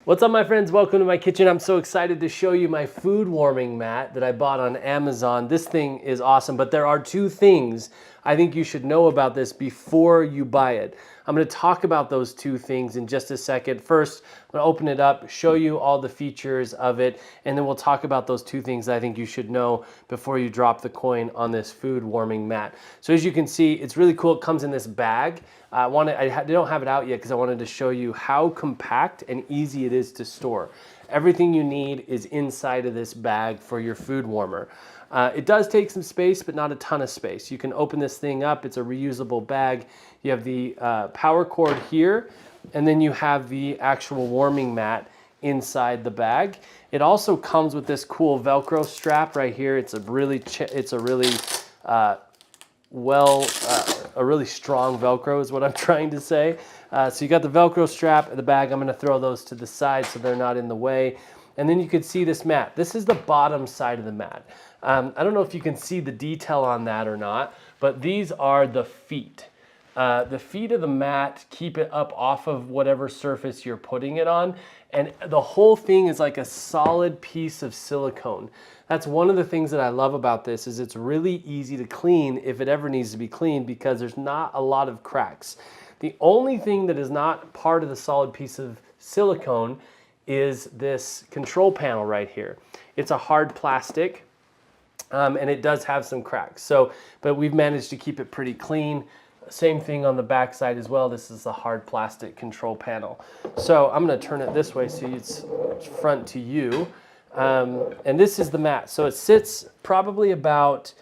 What's up, my friends? Welcome to my kitchen. I'm so excited to show you my food warming mat that I bought on Amazon. This thing is awesome, but there are two things I think you should know about this before you buy it. I'm going to talk about those two things in just a second. First, I'm going to open it up, show you all the features of it, and then we'll talk about those two things that I think you should know before you drop the coin on this food warming mat. So as you can see, it's really cool. It comes in this bag. I don't have it out yet because I wanted to show you how compact and easy it is to store. Everything you need is inside of this bag for your food warmer. It does take some space, but not a ton of space. You can open this thing up. It's a reusable bag. You have the power cord here, and then you have the actual warming mat inside the bag. It also comes with this cool Velcro strap right here. It's a really strong Velcro is what I'm trying to say. So you got the Velcro strap and the bag. I'm going to throw those to the side so they're not in the way. And then you can see this mat. This is the bottom side of the mat. I don't know if you can see the detail on that or not, but these are the feet. The feet of the mat keep it up off of whatever surface you're putting it on. And the whole thing is like a solid piece of silicone. That's one of the things that I love about this is it's really easy to clean if it ever needs to be cleaned because there's not a lot of cracks. The only thing that is not part of the solid piece of silicone is this control panel right here. It's a hard plastic and it does have some cracks. But we've managed to keep it pretty clean. Same thing on the back side as well. This is the hard plastic control panel. So I'm going to turn it this way so it's front to you. And this is the mat. So it sits probably about,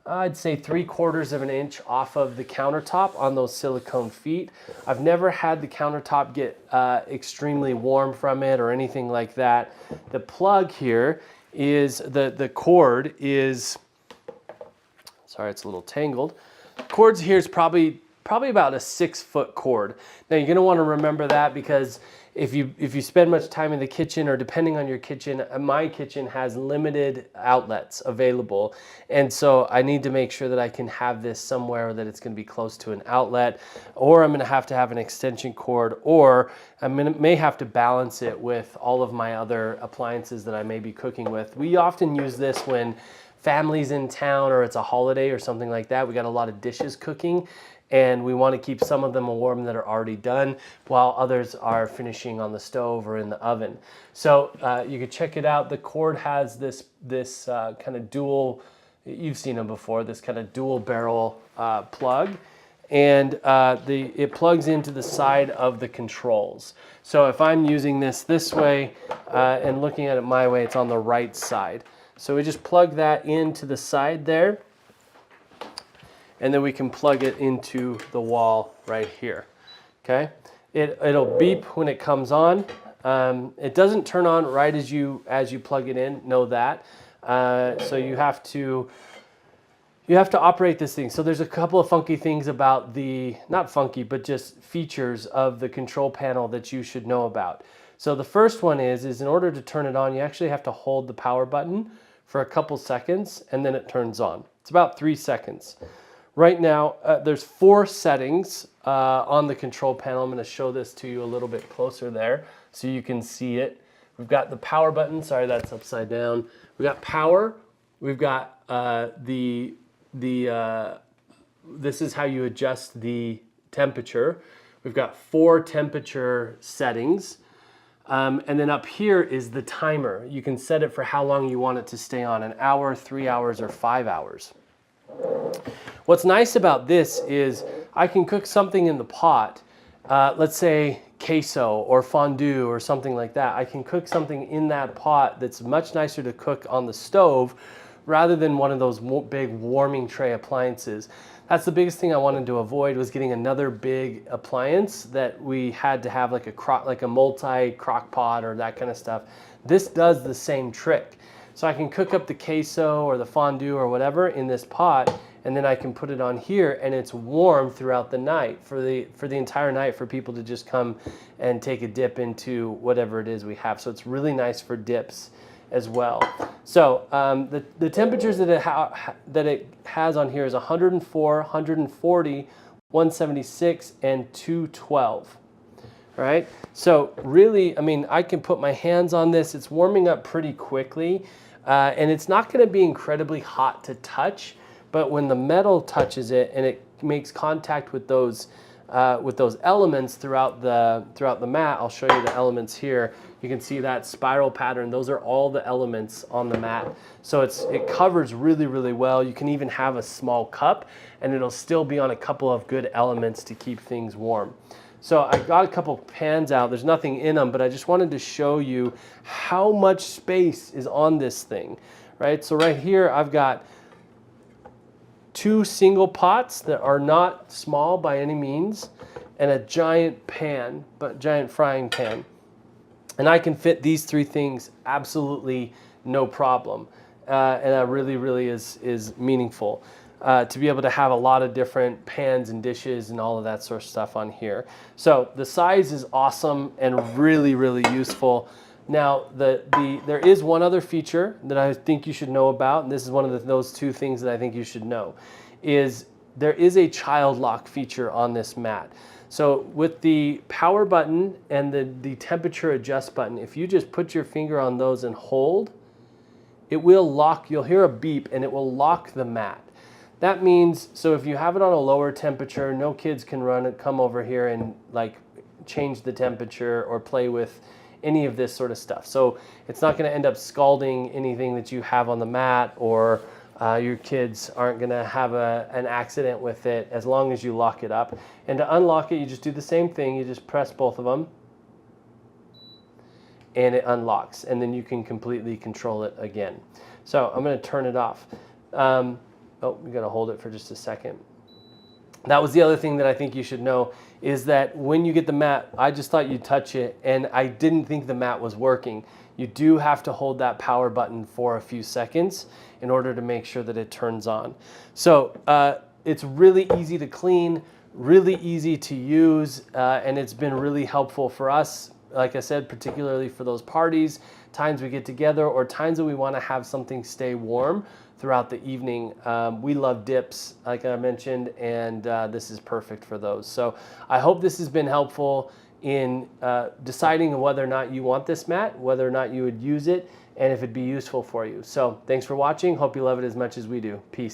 I'd say 3/4 of an inch off of the countertop on those silicone feet. I've never had the countertop get extremely warm from it or anything like that. The plug here is, the cord is, sorry, it's a little tangled. Cords here is probably about a 6-foot cord. Now you're going to want to remember that because if you spend much time in the kitchen, or depending on your kitchen, my kitchen has limited outlets available, and so I need to make sure that I can have this somewhere that it's going to be close to an outlet, or I'm going to have an extension cord, or may have to balance it with all of my other appliances that I may be cooking with. We often use this when family's in town or it's a holiday or something like that. We got a lot of dishes cooking and we want to keep some of them warm that are already done while others are finishing on the stove or in the oven. So you can check it out. The cord has this kind of dual, you've seen them before, this kind of dual barrel plug, and it plugs into the side of the controls. So if I'm using this way and looking at it my way, it's on the right side. So we just plug that into the side there, and then we can plug it into the wall right here. Okay, it'll beep when it comes on. It doesn't turn on right as you plug it in. Know that. So you have to operate this thing. So there's a couple of funky things about not funky, but just features of the control panel that you should know about. So the first one is in order to turn it on, you actually have to hold the power button for a couple seconds and then it turns on. It's about 3 seconds. Right now, there's 4 settings on the control panel. I'm going to show this to you a little bit closer there so you can see it. We've got the power button. Sorry, that's upside down. We've got power. We've got this is how you adjust the temperature. We've got 4 temperature settings. And then up here is the timer. You can set it for how long you want it to stay on, 1 hour, 3 hours, or 5 hours. What's nice about this is I can cook something in the pot, let's say queso or fondue or something like that. I can cook something in that pot that's much nicer to cook on the stove rather than one of those big warming tray appliances. That's the biggest thing I wanted to avoid, was getting another big appliance that we had to have like a multi crock pot or that kind of stuff. This does the same trick. So I can cook up the queso or the fondue or whatever in this pot, and then I can put it on here and it's warm throughout the night for the entire night for people to just come and take a dip into whatever it is we have. So it's really nice for dips as well. So the temperatures that it has on here is 104, 140, 176, and 212. right? So really, I mean, I can put my hands on this. It's warming up pretty quickly, and it's not going to be incredibly hot to touch, but when the metal touches it and it makes contact with those elements throughout the mat, I'll show you the elements here. You can see that spiral pattern. Those are all the elements on the mat. So it covers really, really well. You can even have a small cup and it'll still be on a couple of good elements to keep things warm. So I got a couple pans out. There's nothing in them, but I just wanted to show you how much space is on this thing, right? So right here, I've got 2 single pots that are not small by any means, and a giant pan, but giant frying pan. And I can fit these 3 things absolutely no problem. And that really, really is meaningful to be able to have a lot of different pans and dishes and all of that sort of stuff on here. So the size is awesome and really, really useful. Now, there is one other feature that I think you should know about, and this is one of those 2 things that I think you should know, is there is a child lock feature on this mat. So with the power button and the temperature adjust button, if you just put your finger on those and hold, it will lock. You'll hear a beep and it will lock the mat. That means, so if you have it on a lower temperature, no kids can come over here and like change the temperature or play with any of this sort of stuff. So it's not going to end up scalding anything that you have on the mat, or your kids aren't going to have an accident with it as long as you lock it up. And to unlock it, you just do the same thing. You just press both of them and it unlocks, and then you can completely control it again. So I'm going to turn it off. Oh, we got to hold it for just a second. That was the other thing that I think you should know, is that when you get the mat, I just thought you'd touch it and I didn't think the mat was working. You do have to hold that power button for a few seconds in order to make sure that it turns on. So it's really easy to clean, really easy to use, and it's been really helpful for us, like I said, particularly for those parties, times we get together, or times that we want to have something stay warm throughout the evening. We love dips, like I mentioned, and this is perfect for those. So I hope this has been helpful in deciding whether or not you want this mat, whether or not you would use it, and if it'd be useful for you. So thanks for watching. Hope you love it as much as we do. Peace.